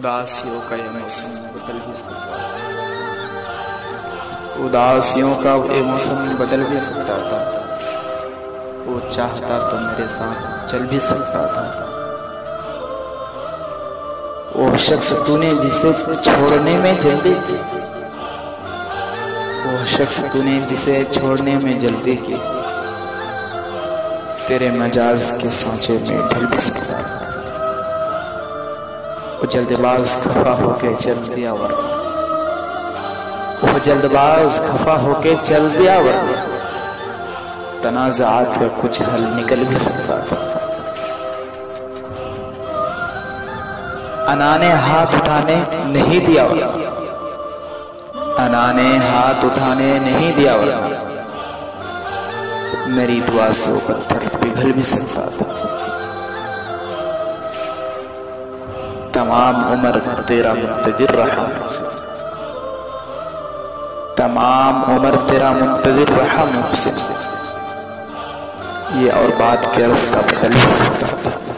उदासियों का ये मौसम बदल भी सकता था, उदासियों का ये मौसम बदल भी सकता था। वो चाहता तो मेरे साथ चल भी सकता था। वो शख्स तूने जिसे छोड़ने में जल्दी की, वो शख्स तूने जिसे छोड़ने में जल्दी की, तेरे मजाज के सांचे में ढल भी सकता था। वो जल्दबाज खफा होके चल दिया वरना, वो जल्दबाज खफा होके चल दिया वरना तनाज़ात का कुछ हल निकल भी सकता था। अना ने हाथ उठाने नहीं दिया वरना, अना ने हाथ उठाने नहीं दिया वरना मेरी दुआ से वो पत्थर पिघल भी सकता था। तमाम उम्र तेरा मुंतज़िर रहा मुझसे, तमाम उम्र तेरा मुंतज़िर रहा मुझसे, ये और बात के रास्ता बदल भी सकता था।